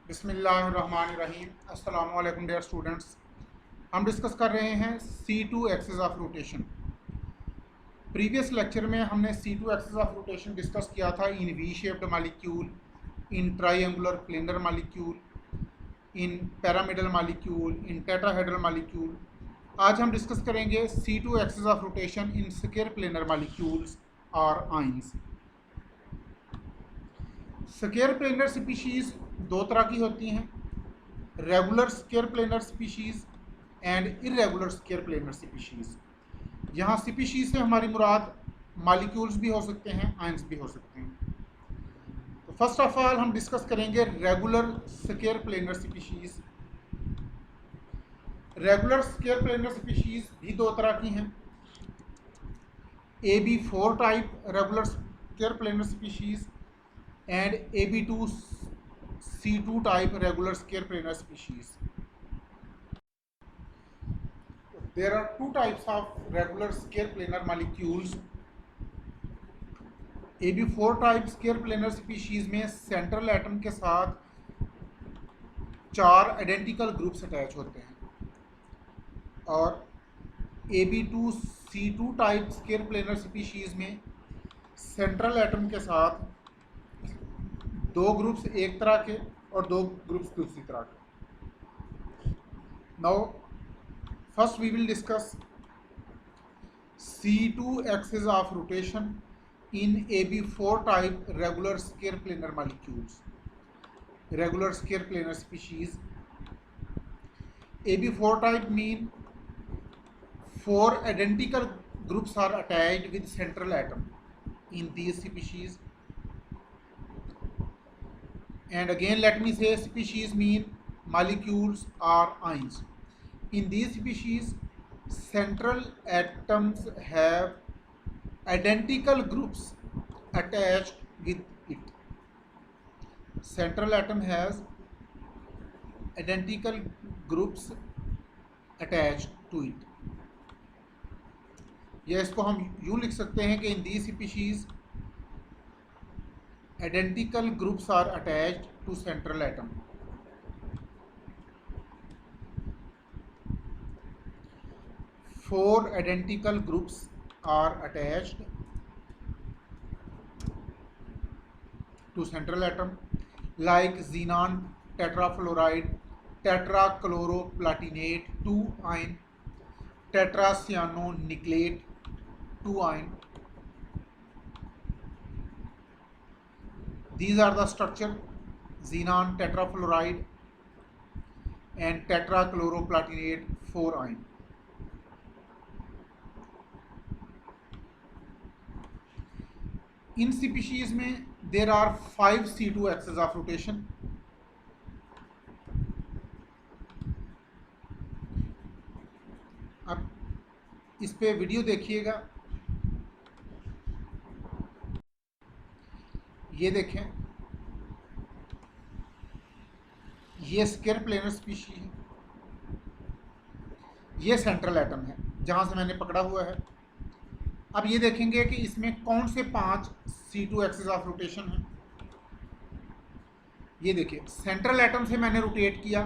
बिस्मिल्लाहिर्रहमानिर्रहीम। अस्सलाम वालेकुम डियर स्टूडेंट्स। हम डिस्कस कर रहे हैं C2 axis of rotation. Previous lecture में हमने C2 axis of rotation discuss किया था in V shaped molecule, in triangular planar molecule, in pyramidal molecule, in tetrahedral molecule. आज हम डिस्कस करेंगे C2 axis of rotation in square planar molecules और ions. Square planar species दो तरह की होती हैं, regular square planar species and irregular square planar species. यहाँ स्पीशीज़ से हमारी मुराद मॉलिक्यूल्स भी हो सकते हैं, आयंस भी हो सकते हैं। तो फर्स्ट ऑफ ऑल हम डिस्कस करेंगे regular square planar species. Regular square planar species भी दो तरह की हैं, AB4 type regular square planar species and AB2C2 type regular square planar species. There are two types of regular square planar molecules. AB4 type square planar species में central atom के साथ 4 identical groups attach होते हैं, और AB2C2 type square planar species में central atom के साथ 2 groups एक तरह के और 2 ग्रुप्स दूसरी तरह के। Now first we will discuss C2 axis of rotation in AB4 type regular square planar molecules, regular square planar species. AB4 type mean 4 identical groups are attached with central atom in these species. And again let me say species mean molecules or ions. In these species central atoms have identical groups attached with it. Central atom has identical groups attached to it. या इसको हम यूँ लिख सकते हैं कि in the species identical groups are attached to central atom. Four identical groups are attached to central atom like xenon tetrafluoride, tetrachloroplatinate 2 ion, tetracyanonickelate 2 ion. These are the structure: xenon tetrafluoride and tetrachloroplatinate 4 ion. In species में there are 5 C2 axes of rotation. अब इस पे video देखिएगा, ये देखें, ये square planar species है, ये सेंट्रल एटम है जहां से मैंने पकड़ा हुआ है। अब ये देखेंगे कि इसमें कौन से 5 C2 एक्सिस ऑफ रोटेशन है। ये देखिए, सेंट्रल एटम से मैंने रोटेट किया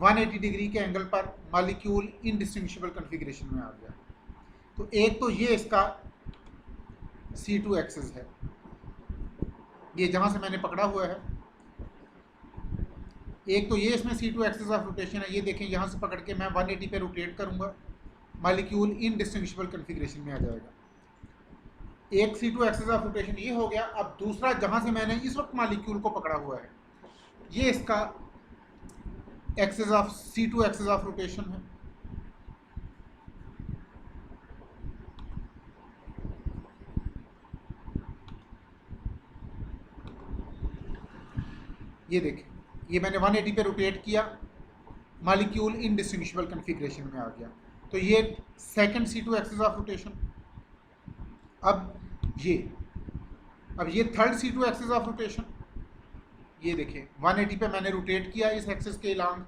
180 डिग्री के एंगल पर, मॉलिक्यूल इनडिस्टिंग्विशेबल कॉन्फ़िगरेशन में आ गया। तो एक तो ये इसका C2 एक्सिस है, ये जहां से मैंने पकड़ा हुआ है। एक तो ये इसमें C2 एक्सिस ऑफ रोटेशन है। ये देखें, यहां से पकड़ के मैं 180 पे रोटेट करूंगा, मॉलिक्यूल इनडिस्टिंग्विशेबल कॉन्फ़िगरेशन में आ जाएगा। एक C2 एक्सिस ऑफ रोटेशन ये हो गया। अब दूसरा, जहां से मैंने इस वक्त मॉलिक्यूल को पकड़ा हुआ है, ये इसका axis of C2 axis of rotation है। ये देखें, ये मैंने 180 पे रोटेट किया, मॉलिक्यूल इनडिस्टिंग्विशेबल कॉन्फ़िगरेशन में आ गया। तो ये second C2 axis of rotation. अब ये third C2 axis of rotation. ये देखें, 180 पे मैंने रोटेट किया इस एक्सिस के अलोंग,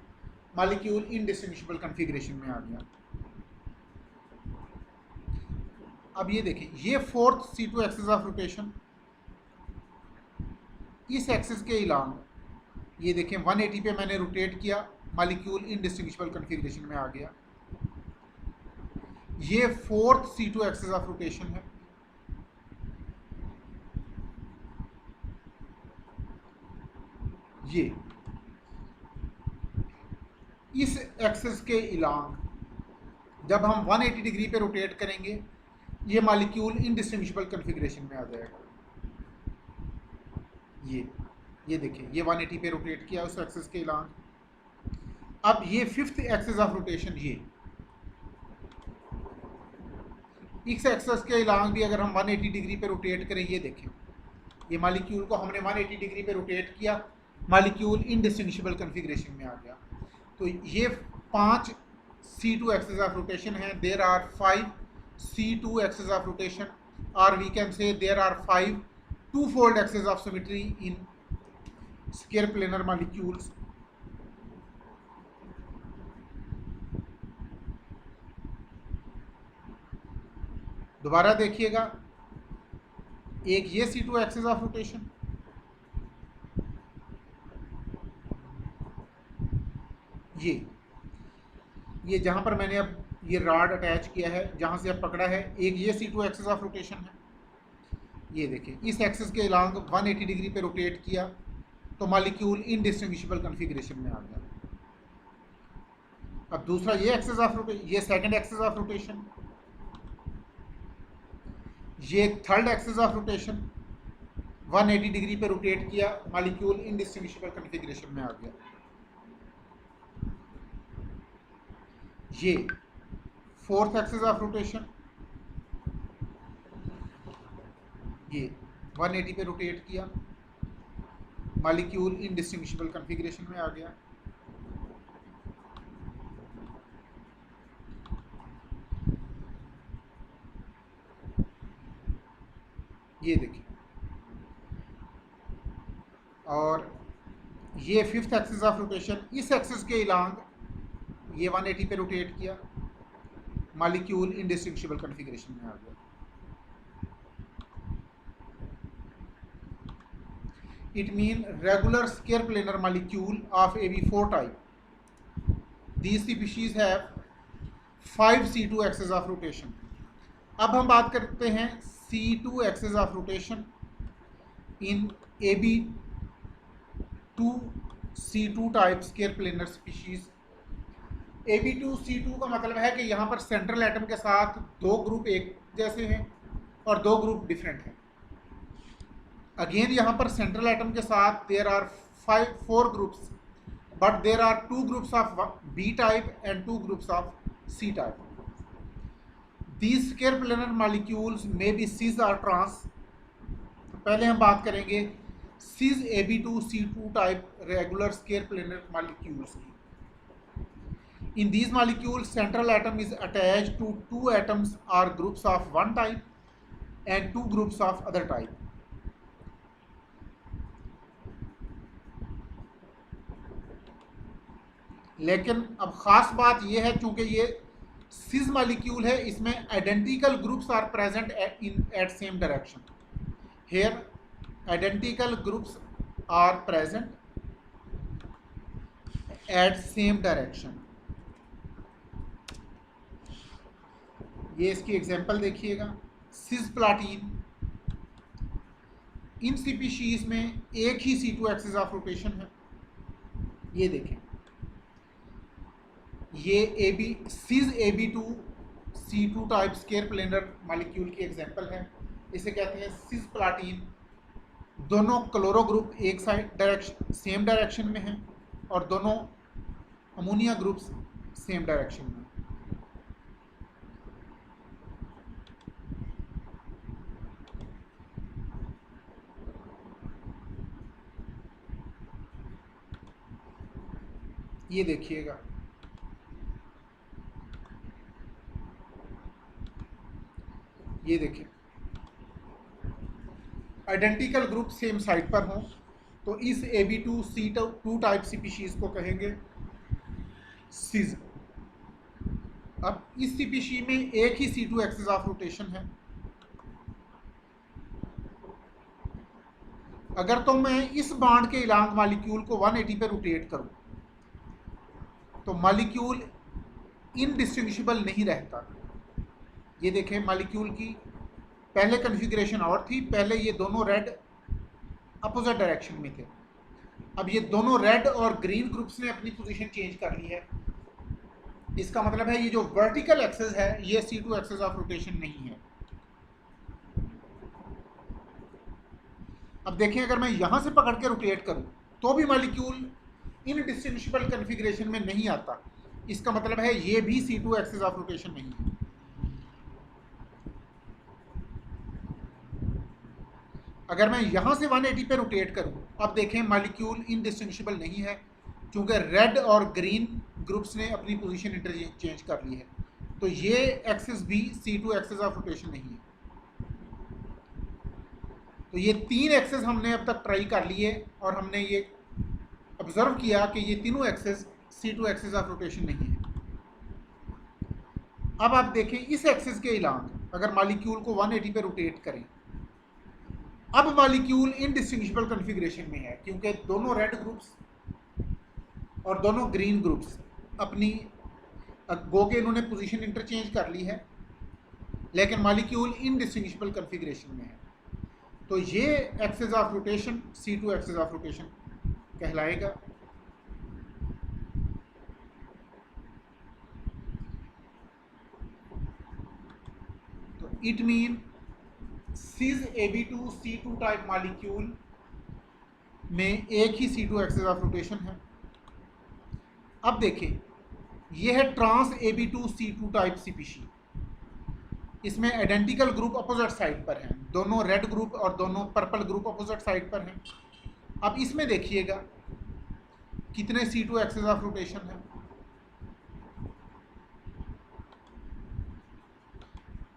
मॉलिक्यूल इनडिस्टिंग्विशेबल कॉन्फ़िगरेशन में आ गया। अब ये देखें, ये fourth C2 axis of rotation, इस एक्सिस के अलोंग ये देखें 180 पे मैंने रोटेट किया, मॉलिक्यूल इनडिस्टिंग्विशेबल कॉन्फ़िगरेशन में आ गया। ये fourth C2 axis of rotation है। ये इस एक्सिस के इलांग जब हम 180 डिग्री पे रोटेट करेंगे, ये मॉलिक्यूल इनडिस्टिंग्विशेबल कॉन्फ़िगरेशन में आ जाएगा। ये देखिए, ये 180 पे रोटेट किया उस एक्सिस के इलांग। अब ये फिफ्थ एक्सिस ऑफ रोटेशन, ये इस एक्सिस के इलांग भी अगर हम 180 डिग्री पे रोटेट करें, ये देखें, ये मॉलिक्यूल को हमने 180 डिग्री पे रोटेट किया, मॉलिक्यूल इनडिस्टिंग्विशेबल कॉन्फ़िगरेशन में आ गया। तो ये 5 C2 एक्सिस ऑफ रोटेशन है। There are 5 C2 axis of rotation, और we can say there are 5 two-fold axis of symmetry in square planar molecules. दोबारा देखिएगा, एक ये C2 एक्सिस ऑफ रोटेशन, ये जहां पर मैंने अब ये रॉड अटैच किया है, जहां से अब पकड़ा है, एक ये C2 एक्सिस ऑफ रोटेशन है। ये देखिए, इस एक्सिस के अलोंग 180 डिग्री पे रोटेट किया तो मॉलिक्यूल इनडिस्टिंग्विशेबल कॉन्फ़िगरेशन में आ गया। अब दूसरा ये एक्सिस ऑफ रोटेशन, ये सेकंड एक्सिस ऑफ रोटेशन, ये third axis of rotation, 180 degree पे रोटेट किया, मॉलिक्यूल इनडिस्टिंग्विशेबल कॉन्फ़िगरेशन में आ गया। ये फोर्थ एक्सिस ऑफ रोटेशन, ये 180 पे रोटेट किया, मॉलिक्यूल इनडिस्टिंग्विशेबल कॉन्फ़िगरेशन में आ गया। ये देखिए, और ये फिफ्थ एक्सिस ऑफ रोटेशन, इस एक्सिस के इलांग ये 180 पे रोटेट किया, मॉलिक्यूल इनडिस्टिंग्विशेबल कॉन्फ़िगरेशन में आ गया। It means regular square planar molecule of AB4 type. These species have 5 C2 axis of rotation. अब हम बात करते हैं C2 axis of rotation in AB2 C2 type square planar species. AB2 C2 का मतलब है कि यहाँ पर सेंट्रल एटम के साथ दो ग्रुप एक जैसे हैं और दो ग्रुप डिफरेंट हैं। अगेन यहाँ पर सेंट्रल एटम के साथ there are 4 groups, but there are 2 groups of B type and 2 groups of C type. These square planar molecules may be cis or trans. पहले हम बात करेंगे cis AB2C2 type regular square planar molecules की. In these molecules, central atom is attached to 2 atoms or groups of one type and 2 groups of other type. लेकिन अब ख़ास बात यह है, चूँकि ये सिस मॉलिक्यूल है, इसमें identical groups are present in at same direction. Here identical groups are present at same direction. ये इसकी एग्जांपल देखिएगा. सिस प्लाटीन, इन स्पीशीज में एक ही C2 एक्सिस ऑफ रोटेशन है. ये देखें, ये सिस AB2C2 type square planar molecule की एग्जांपल है. इसे कहते हैं सिस प्लाटीन. दोनों क्लोरो ग्रुप एक साइड डायरेक्शन सेम डायरेक्शन में हैं और दोनों अमोनिया ग्रुप्स सेम डायरेक्शन में. ये देखिएगा, ये देखिए, आइडेंटिकल ग्रुप सेम साइड पर हों तो इस AB2C2 टाइप स्पीशीज को कहेंगे सिस. अब इस स्पीशी में एक ही C2 एक्सिस ऑफ रोटेशन है अगर तो मैं इस बॉन्ड के इलांग मॉलिक्यूल को 180 पे रोटेट करूं तो मॉलिक्यूल इनडिस्टिंग्विशेबल नहीं रहता। ये देखें, मॉलिक्यूल की पहले कन्फिग्रेशन और थी, पहले ये दोनों रेड अपोजिट डायरेक्शन में थे, अब ये दोनों रेड और ग्रीन ग्रुप्स ने अपनी पोजीशन चेंज कर ली है। इसका मतलब है ये जो वर्टिकल एक्सिस है ये C2 एक्सिस ऑफ रोटेशन नहीं है। अब देखें, अगर मैं यहां से पकड़ के रोटेट करूं तो भी मॉलिक्यूल इनडिस्टिंग्विशेबल कन्फिग्रेशन में नहीं आता। इसका मतलब है ये भी C2 एक्सिस ऑफ रोटेशन नहीं है। अगर मैं यहां से 180 पे रोटेट करूं, अब देखें मॉलिक्यूल इनडिस्टिंग्विशेबल नहीं है क्योंकि रेड और ग्रीन ग्रुप्स ने अपनी पोजीशन इंटरचेंज कर ली है। तो ये एक्सिस भी C2 एक्सिस ऑफ रोटेशन नहीं है। तो ये तीन एक्सिस हमने अब तक ट्राई कर लिए और हमने ये ऑब्जर्व किया कि ये तीनों axis C2 axis of rotation नहीं है। अब आप देखें, इस एक्सिस के इलांग अगर मॉलिक्यूल को 180 पे रोटेट करें, अब मॉलिक्यूल इनडिस्टिंग्विशेबल कन्फिग्रेशन में है क्योंकि दोनों रेड ग्रुप्स और दोनों ग्रीन ग्रुप्स अपनी गो के इन्होंने पोजीशन इंटरचेंज कर ली है, लेकिन मॉलिक्यूल इनडिस्टिंग्विशेबल कन्फिग्रेशन में है। तो ये axis of rotation C2 axis of rotation कहलाएगा। तो it mean Cis Ab2 C2 type molecule में एक ही C2 एक्सिस ऑफ रोटेशन है। अब देखें, यह है trans Ab2 C2 type species. इसमें आइडेंटिकल ग्रुप अपोजिट साइड पर हैं, दोनों रेड ग्रुप और दोनों पर्पल ग्रुप अपोजिट साइड पर हैं। अब इसमें देखिएगा कितने C2 एक्सिस ऑफ रोटेशन है।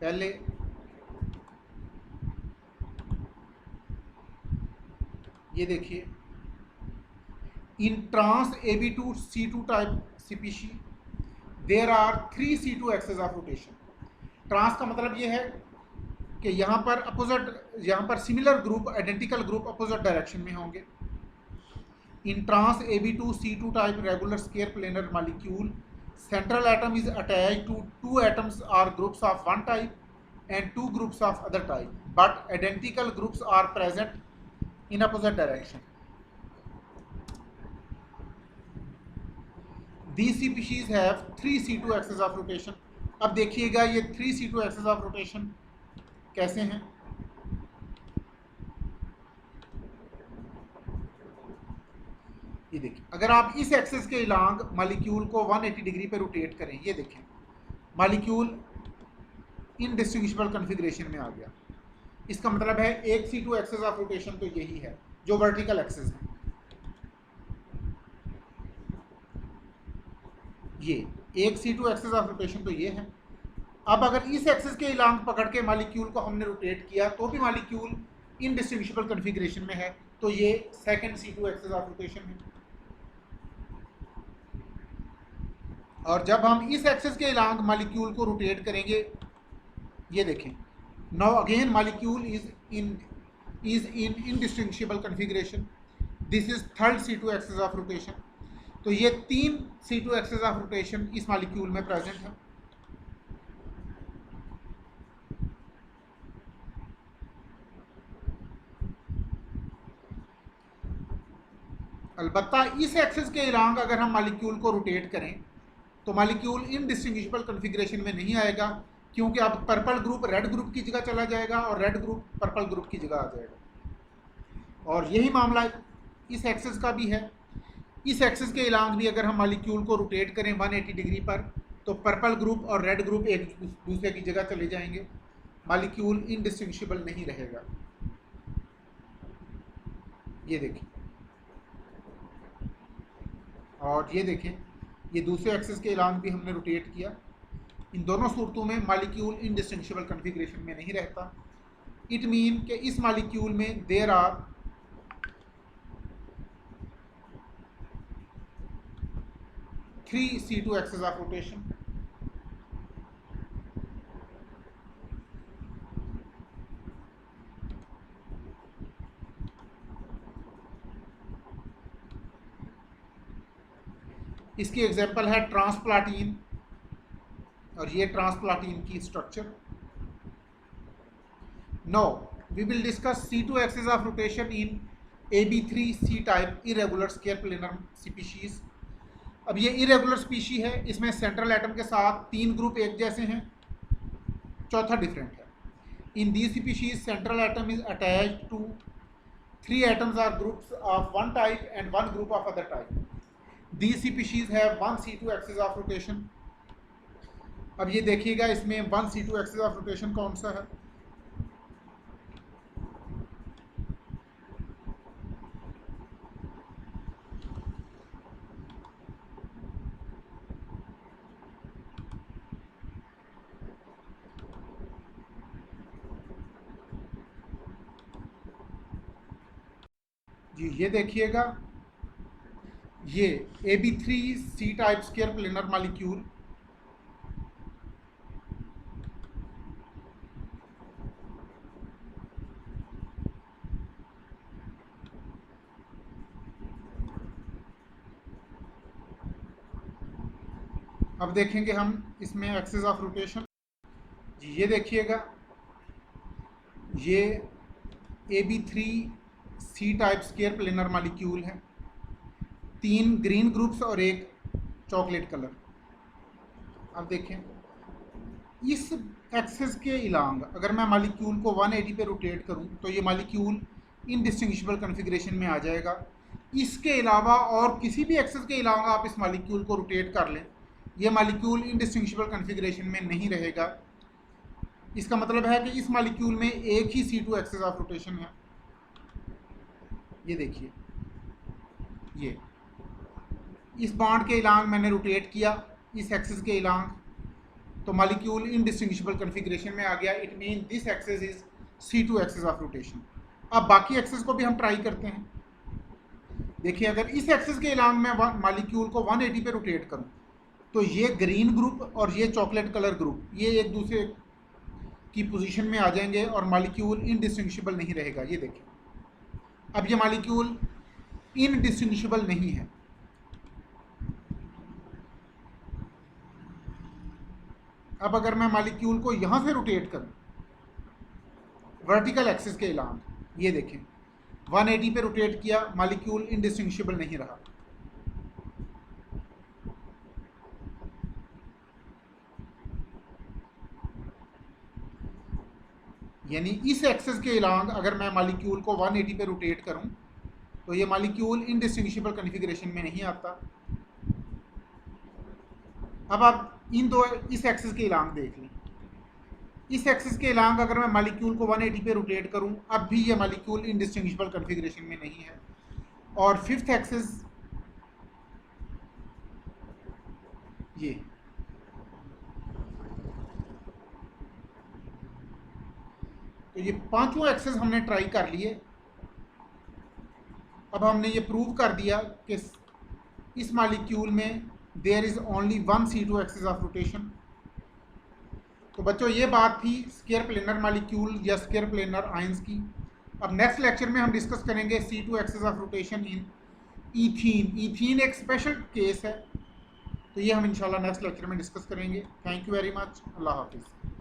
पहले ये देखिए, in trans Ab2 C2 type species there are 3 C2 axis of rotation. Trans का मतलब ये है कि यहाँ पर अपोजिट, यहाँ पर similar group, identical group opposite direction में होंगे। In trans Ab2 C2 type regular square planar molecule, central atom is attached to 2 atoms or groups of one type and 2 groups of other type, but identical groups are present in opposite direction. These species have 3 C2 axis of rotation। अब देखिएगा ये 3 C2 axis of rotation कैसे हैं। ये देखिए, अगर आप इस एक्सिस के इलांग मॉलिक्यूल को 180 डिग्री पे रोटेट करें, ये देखें मॉलिक्यूल इनडिस्टिंग्विशेबल कन्फिग्रेशन में आ गया। इसका मतलब है एक C2 एक्सिस ऑफ रोटेशन तो यही है जो वर्टिकल एक्सिस है। ये एक C2 एक्सिस ऑफ रोटेशन तो ये है। अब अगर इस एक्सिस के इलांग पकड़ के मॉलिक्यूल को हमने रोटेट किया तो भी मॉलिक्यूल इनडिस्टिंग्विशेबल कन्फिग्रेशन में है, तो ये second C2 axis of rotation है। और जब हम इस एक्सिस के इलांग मॉलिक्यूल को रोटेट करेंगे, ये देखें, now again molecule is in indistinguishable configuration. This is third C2 axis of rotation. तो ये 3 C2 एक्सिस ऑफ रोटेशन इस मॉलिक्यूल में प्रेजेंट है। अलबत्ता इस एक्सिस के इलांग अगर हम मॉलिक्यूल को रोटेट करें तो मॉलिक्यूल इनडिस्टिंग्विशेबल कन्फिग्रेशन में नहीं आएगा, क्योंकि अब पर्पल ग्रुप रेड ग्रुप की जगह चला जाएगा और रेड ग्रुप पर्पल ग्रुप की जगह आ जाएगा। और यही मामला इस एक्सिस का भी है। इस एक्सिस के इलांग भी अगर हम मॉलिक्यूल को रोटेट करें 180 डिग्री पर, तो पर्पल ग्रुप और रेड ग्रुप एक दूसरे की जगह चले जाएंगे, मॉलिक्यूल इनडिस्टिंग्विशेबल नहीं रहेगा। ये देखें, और ये देखें, ये दूसरे एक्सिस के इलांग भी हमने रोटेट किया। इन दोनों सूरतों में मॉलिक्यूल इनडिस्टिंग्विशेबल कन्फिग्रेशन में नहीं रहता। इट मीन कि इस मॉलिक्यूल में there are 3 C2 axis of rotation. इसकी एग्जांपल है ट्रांसप्लाटीन, और ये ट्रांसप्लाटीन की structure. Now we will discuss C2 axis of rotation in AB3C type irregular square planar species. अब ये इरेगुलर स्पीशी है, इसमें सेंट्रल एटम के साथ 3 ग्रुप एक जैसे हैं, चौथा डिफरेंट है। In the species central atom is attached to 3 atoms are groups of one type and 1 group of other type. These species have 1 C2 axis of rotation. अब ये देखिएगा इसमें 1 C2 axis of rotation कौन सा है? जी ये देखिएगा, ये AB3C type square planar molecule अब देखेंगे हम इसमें एक्सिस ऑफ रोटेशन। जी ये देखिएगा, ये AB3C type square planar molecule है, 3 ग्रीन ग्रुप्स और 1 चॉकलेट कलर। अब देखें इस एक्सिस के इलांग अगर मैं मॉलिक्यूल को 180 पे रोटेट करूं तो ये मॉलिक्यूल इनडिस्टिंग्विशेबल कॉन्फ़िगरेशन में आ जाएगा। इसके अलावा और किसी भी एक्सिस के अलावा आप इस मॉलिक्यूल को रोटेट कर लें, ये मॉलिक्यूल इनडिस्टिंग्विशेबल कॉन्फ़िगरेशन में नहीं रहेगा। इसका मतलब है कि इस मॉलिक्यूल में एक ही C2 एक्सिस ऑफ रोटेशन है। ये देखिए, ये इस बॉन्ड के इलांग मैंने रोटेट किया इस एक्सिस के इलांग, तो मॉलिक्यूल इनडिस्टिंग्विशेबल कॉन्फ़िगरेशन में आ गया। It mean this axis is C2 axis of rotation. अब बाकी एक्सिस को भी हम ट्राई करते हैं। देखिए, अगर इस एक्सिस के इलांग मैं मॉलिक्यूल को 180 पे रोटेट करूं तो ये ग्रीन ग्रुप और ये चॉकलेट कलर ग्रुप ये एक दूसरे की पोजीशन में आ जाएंगे और मॉलिक्यूल इनडिस्टिंग्विशेबल नहीं रहेगा। ये देखिए, अब ये मॉलिक्यूल इनडिस्टिंग्विशेबल नहीं है। अब अगर मैं मॉलिक्यूल को यहां से रोटेट करूं वर्टिकल एक्सिस के इलांग, ये देखें 180 पे रोटेट किया, मॉलिक्यूल इनडिस्टिंग्विशेबल नहीं रहा। यानी इस एक्सिस के इलांग अगर मैं मॉलिक्यूल को 180 पे रोटेट करूं तो ये मॉलिक्यूल इनडिस्टिंग्विशेबल कॉन्फ़िगरेशन में नहीं आता। अब आप इन दो इस एक्सिस के इलांग देख लें। इस एक्सिस के इलांग अगर मैं मॉलिक्यूल को 180 पे रोटेट करूं, अब भी ये मॉलिक्यूल इनडिस्टिंग्विशेबल कॉन्फ़िगरेशन में नहीं है। और फिफ्थ एक्सिस, ये तो ये पांचों एक्सिस हमने ट्राई कर लिए। अब हमने ये प्रूव कर दिया कि इस मॉलिक्यूल में there is only 1 C2 axis of rotation. तो बच्चों ये बात थी स्केयर प्लेनर मॉलिक्यूल या स्केयर प्लेनर आयंस की। अब नेक्स्ट लेक्चर में हम डिस्कस करेंगे C2 axis of rotation in ethene. Ethene एक स्पेशल केस है, तो ये हम इंशाल्लाह नेक्स्ट लेक्चर में डिस्कस करेंगे। Thank you very much. अल्लाह हाफिज़।